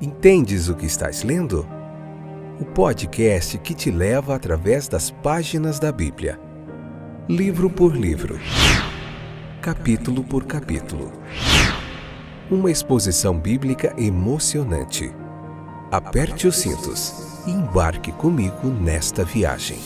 Entendes o que estás lendo? O podcast que te leva através das páginas da Bíblia, livro por livro, capítulo por capítulo. Uma exposição bíblica emocionante. Aperte os cintos e embarque comigo nesta viagem.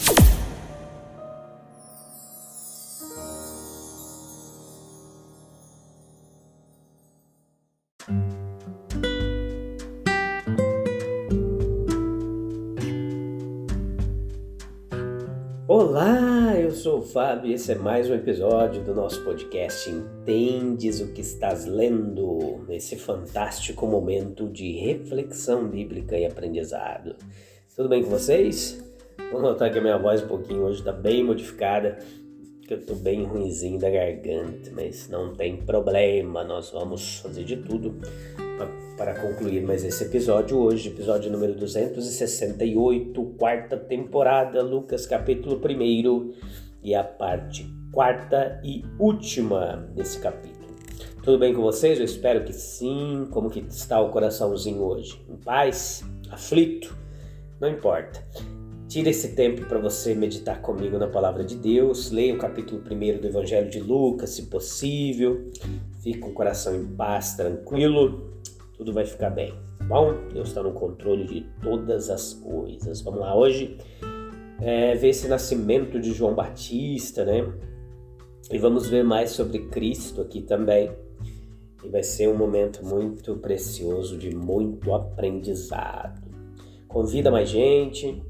Olá, eu sou o Fábio e esse é mais um episódio do nosso podcast Entendes o que estás lendo? Nesse fantástico momento de reflexão bíblica e aprendizado. Tudo bem com vocês? Vou notar que a minha voz um pouquinho hoje está bem modificada, porque eu estou bem ruinzinho da garganta, mas não tem problema, nós vamos fazer de tudo para concluir mais esse episódio hoje, episódio número 268, quarta temporada, Lucas capítulo 1 e a parte quarta e última desse capítulo. Tudo bem com vocês? Eu espero que sim. Como que está o coraçãozinho hoje? Em paz? Aflito? Não importa. Tira esse tempo para você meditar comigo na palavra de Deus. Leia o capítulo 1 do Evangelho de Lucas, se possível. Fique com o coração em paz, tranquilo. Tudo vai ficar bem, tá bom? Deus está no controle de todas as coisas. Vamos lá, hoje ver esse nascimento de João Batista, né? E vamos ver mais sobre Cristo aqui também. E vai ser um momento muito precioso, de muito aprendizado. Convida mais gente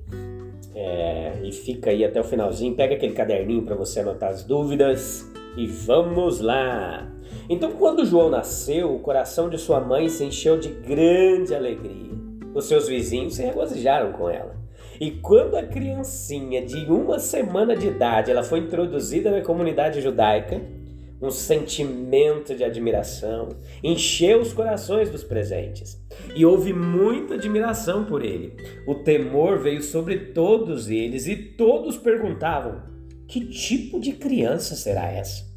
e fica aí até o finalzinho. Pega aquele caderninho para você anotar as dúvidas e vamos lá! Então, quando João nasceu, o coração de sua mãe se encheu de grande alegria. Os seus vizinhos se regozijaram com ela. E quando a criancinha de 1 semana de idade ela foi introduzida na comunidade judaica, um sentimento de admiração encheu os corações dos presentes. E houve muita admiração por ele. O temor veio sobre todos eles e todos perguntavam: que tipo de criança será essa?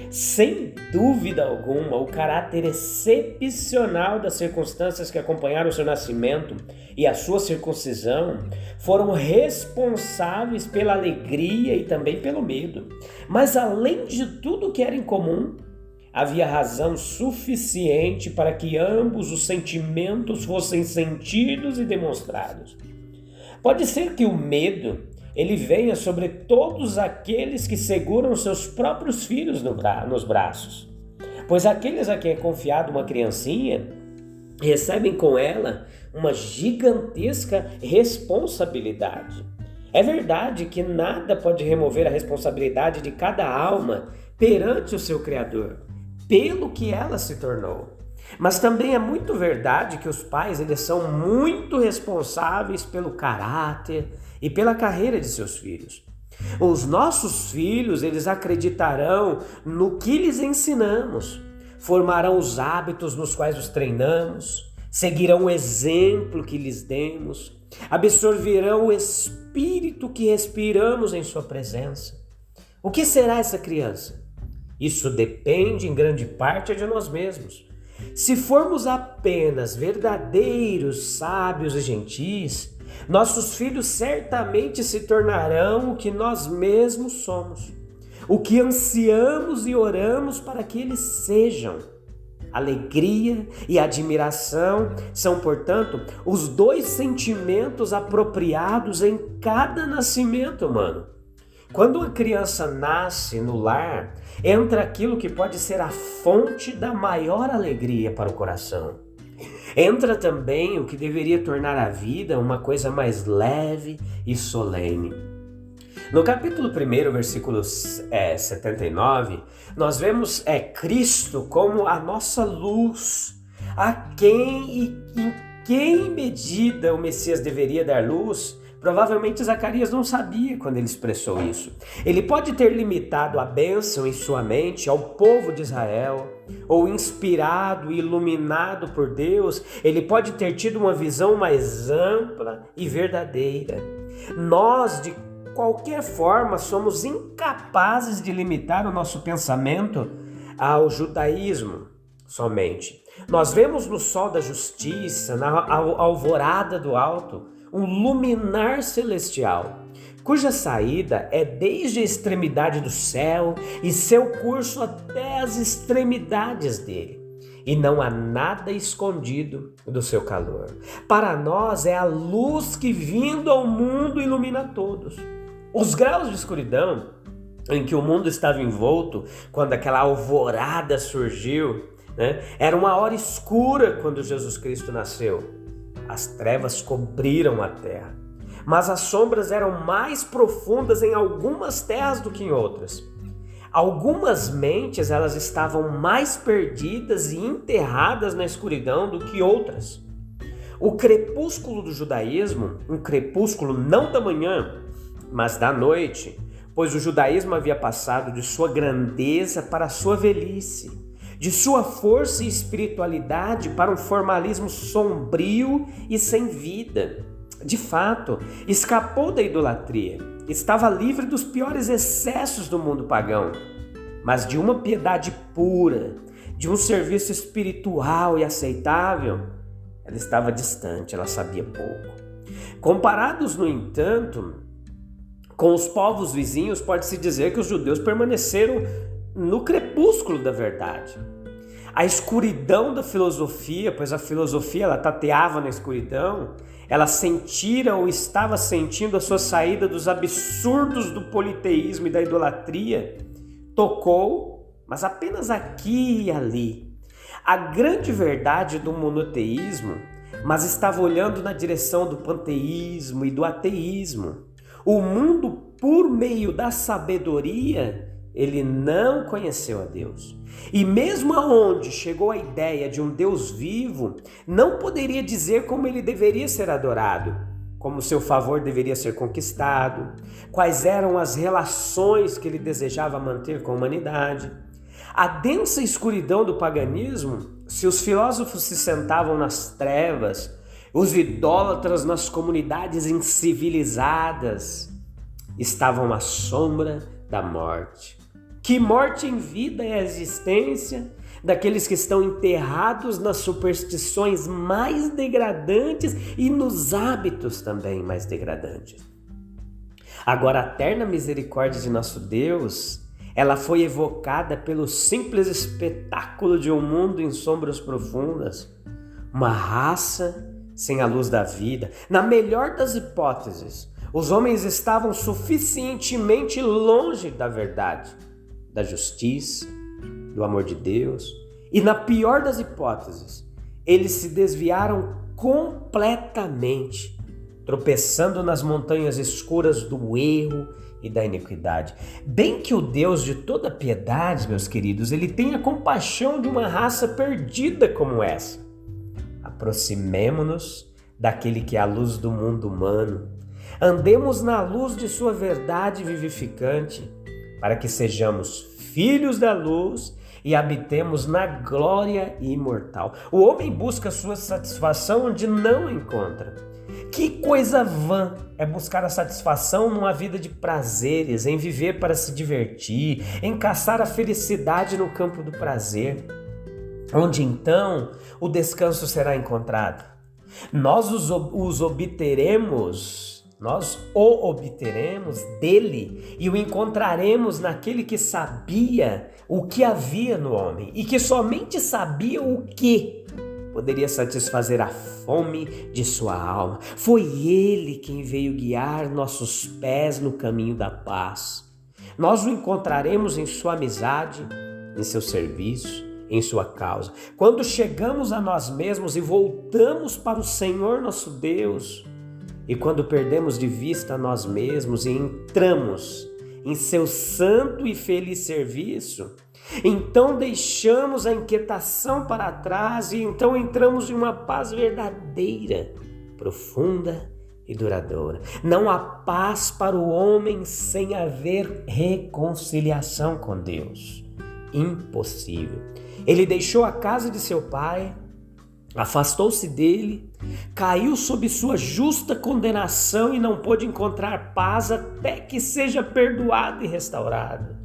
Sem dúvida alguma, o caráter excepcional das circunstâncias que acompanharam o seu nascimento e a sua circuncisão foram responsáveis pela alegria e também pelo medo. Mas além de tudo que era incomum, havia razão suficiente para que ambos os sentimentos fossem sentidos e demonstrados. Pode ser que o medo ele venha sobre todos aqueles que seguram seus próprios filhos nos braços. Pois aqueles a quem é confiado uma criancinha recebem com ela uma gigantesca responsabilidade. É verdade que nada pode remover a responsabilidade de cada alma perante o seu Criador, pelo que ela se tornou. Mas também é muito verdade que os pais eles são muito responsáveis pelo caráter e pela carreira de seus filhos. Os nossos filhos, eles acreditarão no que lhes ensinamos, formarão os hábitos nos quais os treinamos, seguirão o exemplo que lhes demos, absorverão o espírito que respiramos em sua presença. O que será essa criança? Isso depende em grande parte de nós mesmos. Se formos apenas verdadeiros, sábios e gentis, nossos filhos certamente se tornarão o que nós mesmos somos, o que ansiamos e oramos para que eles sejam. Alegria e admiração são, portanto, os dois sentimentos apropriados em cada nascimento humano. Quando uma criança nasce no lar, entra aquilo que pode ser a fonte da maior alegria para o coração. Entra também o que deveria tornar a vida uma coisa mais leve e solene. No capítulo 1, versículo 79, nós vemos Cristo como a nossa luz, a quem e em que medida o Messias deveria dar luz. Provavelmente Zacarias não sabia quando ele expressou isso. Ele pode ter limitado a bênção em sua mente ao povo de Israel, ou inspirado e iluminado por Deus, ele pode ter tido uma visão mais ampla e verdadeira. Nós, de qualquer forma, somos incapazes de limitar o nosso pensamento ao judaísmo somente. Nós vemos no sol da justiça, na alvorada do alto, um luminar celestial, cuja saída é desde a extremidade do céu e seu curso até as extremidades dele. E não há nada escondido do seu calor. Para nós é a luz que, vindo ao mundo, ilumina todos. Os graus de escuridão em que o mundo estava envolto quando aquela alvorada surgiu, era uma hora escura quando Jesus Cristo nasceu. As trevas cobriram a terra, mas as sombras eram mais profundas em algumas terras do que em outras. Algumas mentes elas estavam mais perdidas e enterradas na escuridão do que outras. O crepúsculo do judaísmo, um crepúsculo não da manhã, mas da noite, pois o judaísmo havia passado de sua grandeza para a sua velhice, de sua força e espiritualidade para um formalismo sombrio e sem vida. De fato, escapou da idolatria, estava livre dos piores excessos do mundo pagão, mas de uma piedade pura, de um serviço espiritual e aceitável, ela estava distante, ela sabia pouco. Comparados, no entanto, com os povos vizinhos, pode-se dizer que os judeus permaneceram no crepúsculo da verdade. A escuridão da filosofia, pois a filosofia ela tateava na escuridão, ela sentira ou estava sentindo a sua saída dos absurdos do politeísmo e da idolatria, tocou, mas apenas aqui e ali, a grande verdade do monoteísmo, mas estava olhando na direção do panteísmo e do ateísmo. O mundo, por meio da sabedoria, ele não conheceu a Deus. E mesmo aonde chegou a ideia de um Deus vivo, não poderia dizer como ele deveria ser adorado, como seu favor deveria ser conquistado, quais eram as relações que ele desejava manter com a humanidade. A densa escuridão do paganismo, se os filósofos se sentavam nas trevas, os idólatras nas comunidades incivilizadas, estavam à sombra da morte. Que morte em vida é a existência daqueles que estão enterrados nas superstições mais degradantes e nos hábitos também mais degradantes. Agora, a eterna misericórdia de nosso Deus, ela foi evocada pelo simples espetáculo de um mundo em sombras profundas, uma raça sem a luz da vida. Na melhor das hipóteses, os homens estavam suficientemente longe da verdade, da justiça, do amor de Deus. E na pior das hipóteses, eles se desviaram completamente, tropeçando nas montanhas escuras do erro e da iniquidade. Bem que o Deus de toda piedade, meus queridos, ele tem a compaixão de uma raça perdida como essa. Aproximemo-nos daquele que é a luz do mundo humano. Andemos na luz de sua verdade vivificante, para que sejamos filhos da luz e habitemos na glória imortal. O homem busca sua satisfação onde não encontra. Que coisa vã é buscar a satisfação numa vida de prazeres, em viver para se divertir, em caçar a felicidade no campo do prazer, onde então o descanso será encontrado. Nós o obteremos dele e o encontraremos naquele que sabia o que havia no homem e que somente sabia o que poderia satisfazer a fome de sua alma. Foi ele quem veio guiar nossos pés no caminho da paz. Nós o encontraremos em sua amizade, em seu serviço, em sua causa. Quando chegamos a nós mesmos e voltamos para o Senhor nosso Deus, e quando perdemos de vista nós mesmos e entramos em seu santo e feliz serviço, então deixamos a inquietação para trás e então entramos em uma paz verdadeira, profunda e duradoura. Não há paz para o homem sem haver reconciliação com Deus. Impossível. Ele deixou a casa de seu pai, afastou-se dele, caiu sob sua justa condenação e não pôde encontrar paz até que seja perdoado e restaurado.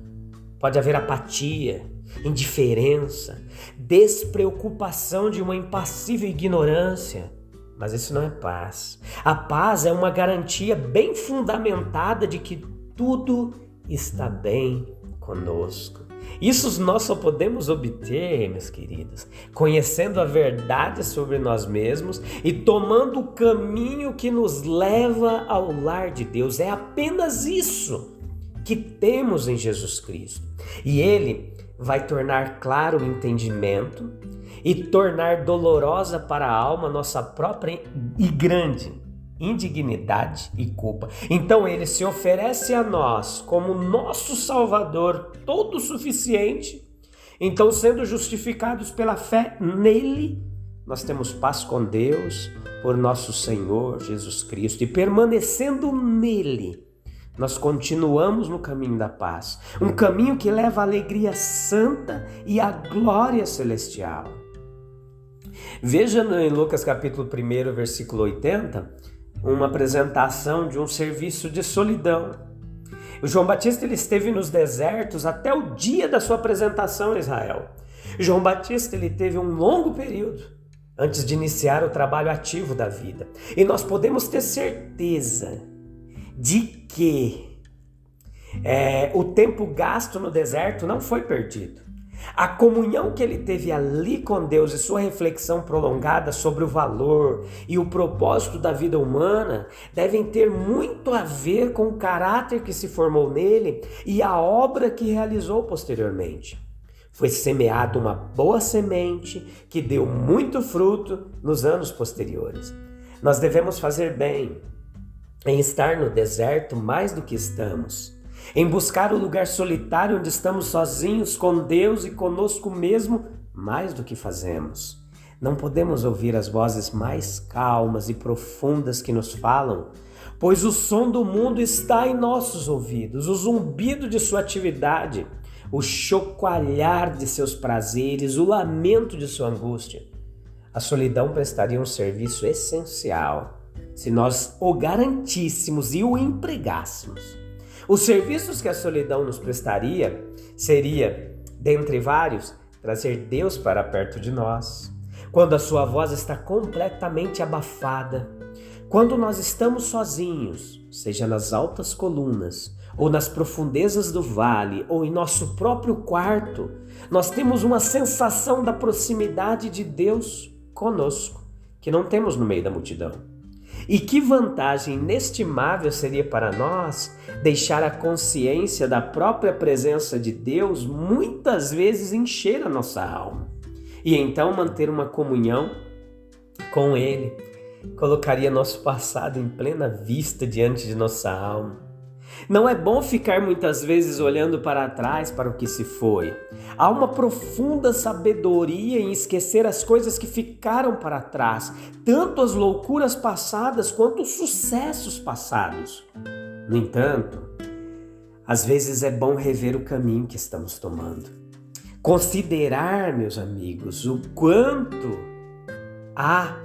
Pode haver apatia, indiferença, despreocupação de uma impassível ignorância. Mas isso não é paz. A paz é uma garantia bem fundamentada de que tudo está bem conosco. Isso nós só podemos obter, meus queridos, conhecendo a verdade sobre nós mesmos e tomando o caminho que nos leva ao lar de Deus. É apenas isso que temos em Jesus Cristo. E Ele vai tornar claro o entendimento e tornar dolorosa para a alma nossa própria e grande indignidade e culpa. Então Ele se oferece a nós como nosso Salvador todo suficiente. Então, sendo justificados pela fé nele, nós temos paz com Deus por nosso Senhor Jesus Cristo. E permanecendo nele, nós continuamos no caminho da paz. Um caminho que leva à alegria santa e à glória celestial. Veja em Lucas capítulo 1, versículo 80, uma apresentação de um serviço de solidão. O João Batista ele esteve nos desertos até o dia da sua apresentação em Israel. João Batista ele teve um longo período antes de iniciar o trabalho ativo da vida. E nós podemos ter certeza de que o tempo gasto no deserto não foi perdido. A comunhão que ele teve ali com Deus e sua reflexão prolongada sobre o valor e o propósito da vida humana devem ter muito a ver com o caráter que se formou nele e a obra que realizou posteriormente. Foi semeada uma boa semente que deu muito fruto nos anos posteriores. Nós devemos fazer bem em estar no deserto mais do que estamos, em buscar o lugar solitário onde estamos sozinhos com Deus e conosco mesmo mais do que fazemos. Não podemos ouvir as vozes mais calmas e profundas que nos falam, pois o som do mundo está em nossos ouvidos, o zumbido de sua atividade, o chocoalhar de seus prazeres, o lamento de sua angústia. A solidão prestaria um serviço essencial se nós o garantíssemos e o empregássemos. Os serviços que a solidão nos prestaria seria, dentre vários, trazer Deus para perto de nós. Quando a sua voz está completamente abafada, quando nós estamos sozinhos, seja nas altas colunas, ou nas profundezas do vale, ou em nosso próprio quarto, nós temos uma sensação da proximidade de Deus conosco, que não temos no meio da multidão. E que vantagem inestimável seria para nós deixar a consciência da própria presença de Deus muitas vezes encher a nossa alma. E então manter uma comunhão com Ele colocaria nosso passado em plena vista diante de nossa alma. Não é bom ficar muitas vezes olhando para trás para o que se foi. Há uma profunda sabedoria em esquecer as coisas que ficaram para trás, tanto as loucuras passadas quanto os sucessos passados. No entanto, às vezes é bom rever o caminho que estamos tomando. Considerar, meus amigos, o quanto há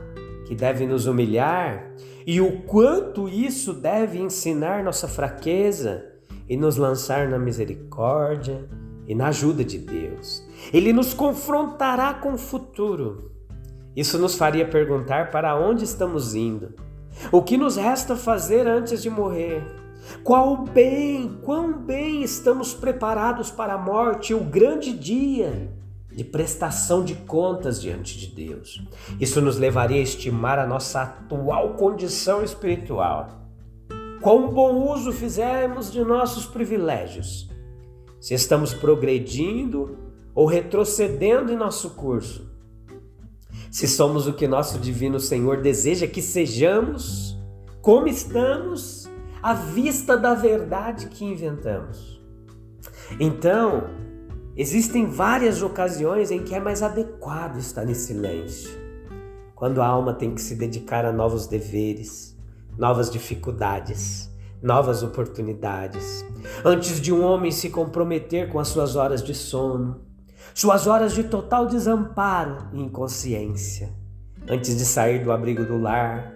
que deve nos humilhar e o quanto isso deve ensinar nossa fraqueza e nos lançar na misericórdia e na ajuda de Deus. Ele nos confrontará com o futuro. Isso nos faria perguntar para onde estamos indo, o que nos resta fazer antes de morrer, quão bem estamos preparados para a morte e o grande dia de prestação de contas diante de Deus. Isso nos levaria a estimar a nossa atual condição espiritual. Quão bom uso fizemos de nossos privilégios. Se estamos progredindo ou retrocedendo em nosso curso. Se somos o que nosso divino Senhor deseja que sejamos, como estamos, à vista da verdade que inventamos. Então, existem várias ocasiões em que é mais adequado estar em silêncio. Quando a alma tem que se dedicar a novos deveres, novas dificuldades, novas oportunidades. Antes de um homem se comprometer com as suas horas de sono, suas horas de total desamparo e inconsciência. Antes de sair do abrigo do lar,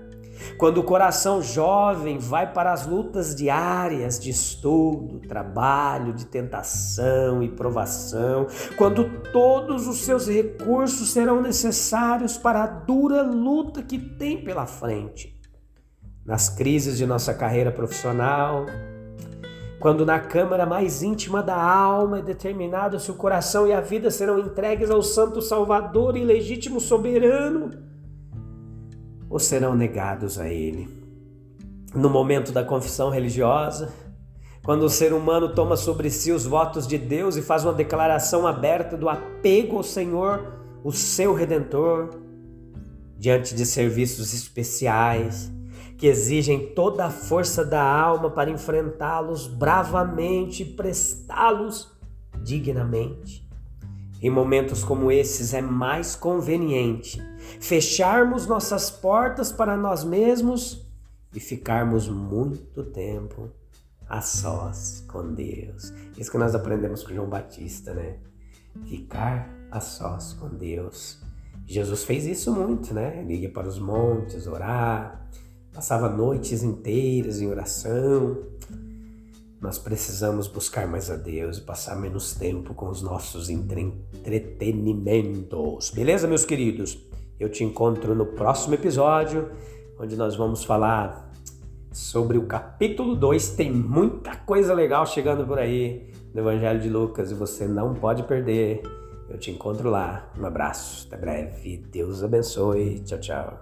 Quando o coração jovem vai para as lutas diárias de estudo, trabalho, de tentação e provação, quando todos os seus recursos serão necessários para a dura luta que tem pela frente. Nas crises de nossa carreira profissional, quando na câmara mais íntima da alma é determinado se o coração e a vida serão entregues ao Santo Salvador e legítimo soberano, ou serão negados a Ele. No momento da confissão religiosa, quando o ser humano toma sobre si os votos de Deus e faz uma declaração aberta do apego ao Senhor, o seu Redentor, diante de serviços especiais que exigem toda a força da alma para enfrentá-los bravamente e prestá-los dignamente. Em momentos como esses é mais conveniente fecharmos nossas portas para nós mesmos e ficarmos muito tempo a sós com Deus. Isso que nós aprendemos com João Batista, né? Ficar a sós com Deus. Jesus fez isso muito, né? Ele ia para os montes orar, passava noites inteiras em oração. Nós precisamos buscar mais a Deus e passar menos tempo com os nossos entretenimentos. Beleza, meus queridos? Eu te encontro no próximo episódio, onde nós vamos falar sobre o capítulo 2. Tem muita coisa legal chegando por aí no Evangelho de Lucas e você não pode perder. Eu te encontro lá. Um abraço, até breve. Deus abençoe. Tchau, tchau.